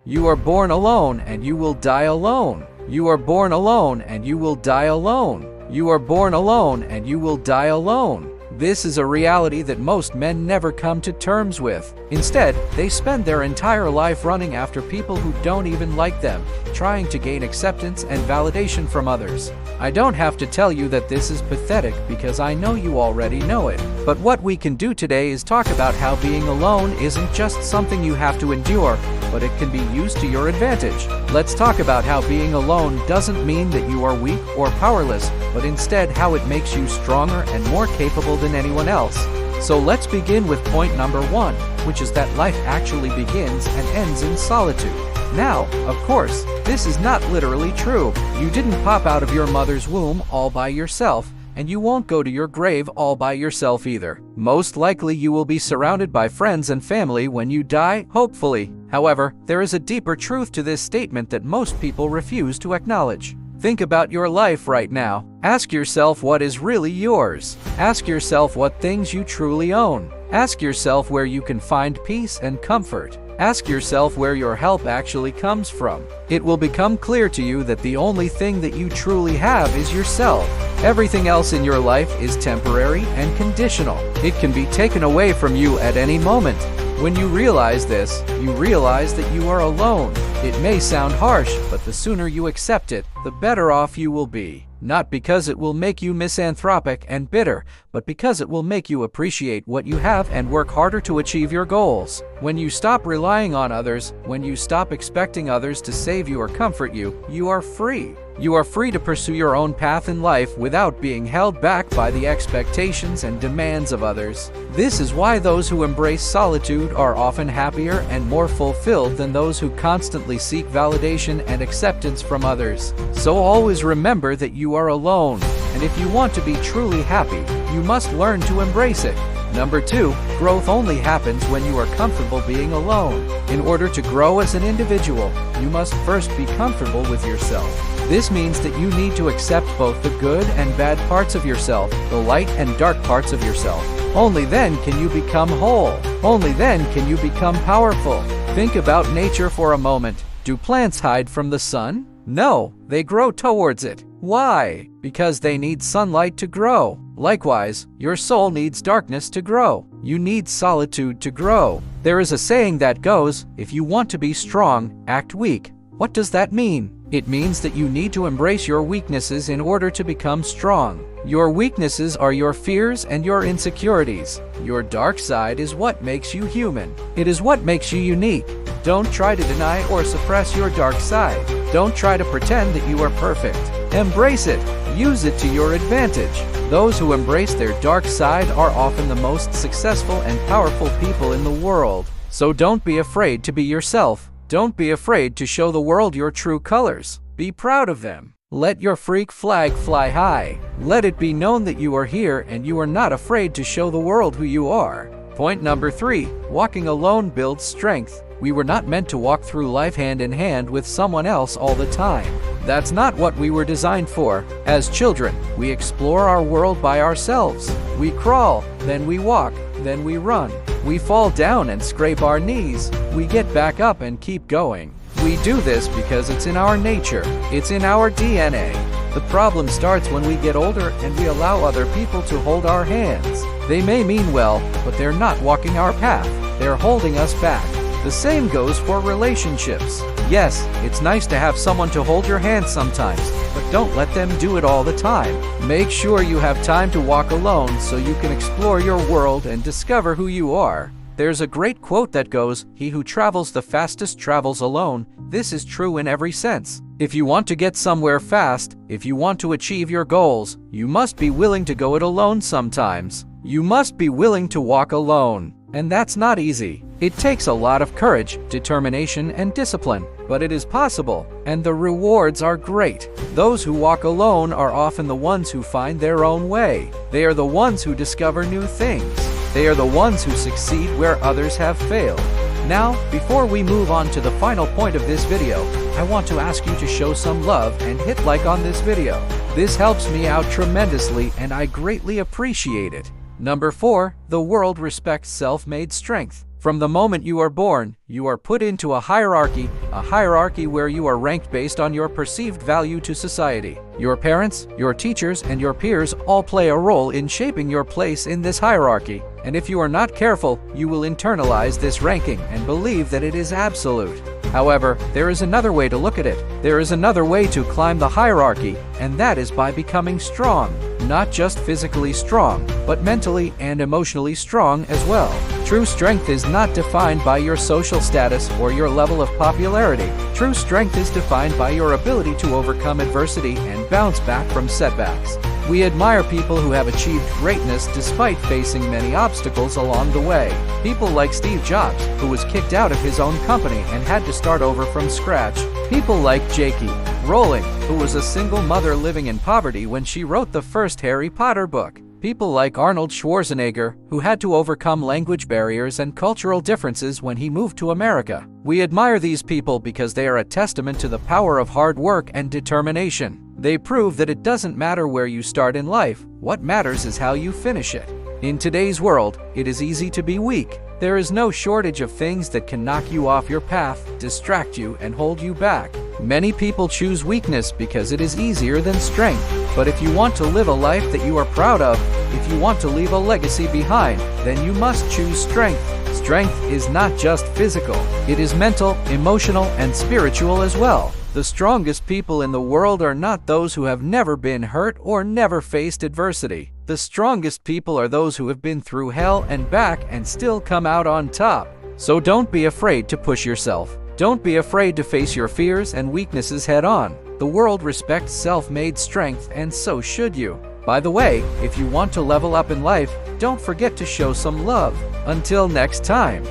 You are born alone and you will die alone. You are born alone and you will die alone. You are born alone and you will die alone. This is a reality that most men never come to terms with. Instead, they spend their entire life running after people who don't even like them, trying to gain acceptance and validation from others. I don't have to tell you that this is pathetic because I know you already know it. But what we can do today is talk about how being alone isn't just something you have to endure, but it can be used to your advantage. Let's talk about how being alone doesn't mean that you are weak or powerless, but instead how it makes you stronger and more capable than anyone else. So let's begin with point number 1, which is that life actually begins and ends in solitude. Now, of course, this is not literally true. You didn't pop out of your mother's womb all by yourself, and you won't go to your grave all by yourself either. Most likely you will be surrounded by friends and family when you die, hopefully. However, there is a deeper truth to this statement that most people refuse to acknowledge. Think about your life right now. Ask yourself what is really yours. Ask yourself what things you truly own. Ask yourself where you can find peace and comfort. Ask yourself where your help actually comes from. It will become clear to you that the only thing that you truly have is yourself. Everything else in your life is temporary and conditional. It can be taken away from you at any moment. When you realize this, you realize that you are alone. It may sound harsh, but the sooner you accept it, the better off you will be. Not because it will make you misanthropic and bitter, but because it will make you appreciate what you have and work harder to achieve your goals. When you stop relying on others, when you stop expecting others to save you or comfort you, you are free. You are free to pursue your own path in life without being held back by the expectations and demands of others. This is why those who embrace solitude are often happier and more fulfilled than those who constantly seek validation and acceptance from others. So always remember that you are alone, and if you want to be truly happy, you must learn to embrace it. Number 2, growth only happens when you are comfortable being alone. In order to grow as an individual, you must first be comfortable with yourself. This means that you need to accept both the good and bad parts of yourself, the light and dark parts of yourself. Only then can you become whole. Only then can you become powerful. Think about nature for a moment. Do plants hide from the sun? No, they grow towards it. Why? Because they need sunlight to grow. Likewise, your soul needs darkness to grow. You need solitude to grow. There is a saying that goes, if you want to be strong, act weak. What does that mean? It means that you need to embrace your weaknesses in order to become strong. Your weaknesses are your fears and your insecurities. Your dark side is what makes you human. It is what makes you unique. Don't try to deny or suppress your dark side. Don't try to pretend that you are perfect. Embrace it. Use it to your advantage. Those who embrace their dark side are often the most successful and powerful people in the world. So don't be afraid to be yourself. Don't be afraid to show the world your true colors. Be proud of them. Let your freak flag fly high. Let it be known that you are here and you are not afraid to show the world who you are. Point number 3, walking alone builds strength. We were not meant to walk through life hand in hand with someone else all the time. That's not what we were designed for. As children, we explore our world by ourselves. We crawl, then we walk, then we run. We fall down and scrape our knees. We get back up and keep going. We do this because it's in our nature. It's in our DNA. The problem starts when we get older and we allow other people to hold our hands. They may mean well, but they're not walking our path. They're holding us back. The same goes for relationships. Yes, it's nice to have someone to hold your hand sometimes, but don't let them do it all the time. Make sure you have time to walk alone so you can explore your world and discover who you are. There's a great quote that goes, "He who travels the fastest travels alone." This is true in every sense. If you want to get somewhere fast, if you want to achieve your goals, you must be willing to go it alone sometimes. You must be willing to walk alone. And that's not easy. It takes a lot of courage, determination, and discipline. But it is possible, and the rewards are great. Those who walk alone are often the ones who find their own way. They are the ones who discover new things. They are the ones who succeed where others have failed. Now, before we move on to the final point of this video, I want to ask you to show some love and hit like on this video. This helps me out tremendously and I greatly appreciate it. Number 4, the world respects self-made strength. From the moment you are born, you are put into a hierarchy where you are ranked based on your perceived value to society. Your parents, your teachers, and your peers all play a role in shaping your place in this hierarchy. And if you are not careful, you will internalize this ranking and believe that it is absolute. However, there is another way to look at it. There is another way to climb the hierarchy, and that is by becoming strong. Not just physically strong, but mentally and emotionally strong as well. True strength is not defined by your social status or your level of popularity. True strength is defined by your ability to overcome adversity and bounce back from setbacks. We admire people who have achieved greatness despite facing many obstacles along the way. People like Steve Jobs, who was kicked out of his own company and had to start over from scratch. People like J.K. Rowling, who was a single mother living in poverty when she wrote the first Harry Potter book. People like Arnold Schwarzenegger, who had to overcome language barriers and cultural differences when he moved to America. We admire these people because they are a testament to the power of hard work and determination. They prove that it doesn't matter where you start in life, what matters is how you finish it. In today's world, it is easy to be weak. There is no shortage of things that can knock you off your path, distract you, and hold you back. Many people choose weakness because it is easier than strength. But if you want to live a life that you are proud of, if you want to leave a legacy behind, then you must choose strength. Strength is not just physical. It is mental, emotional, and spiritual as well. The strongest people in the world are not those who have never been hurt or never faced adversity. The strongest people are those who have been through hell and back and still come out on top. So don't be afraid to push yourself. Don't be afraid to face your fears and weaknesses head on. The world respects self-made strength, and so should you. By the way, if you want to level up in life, don't forget to show some love. Until next time.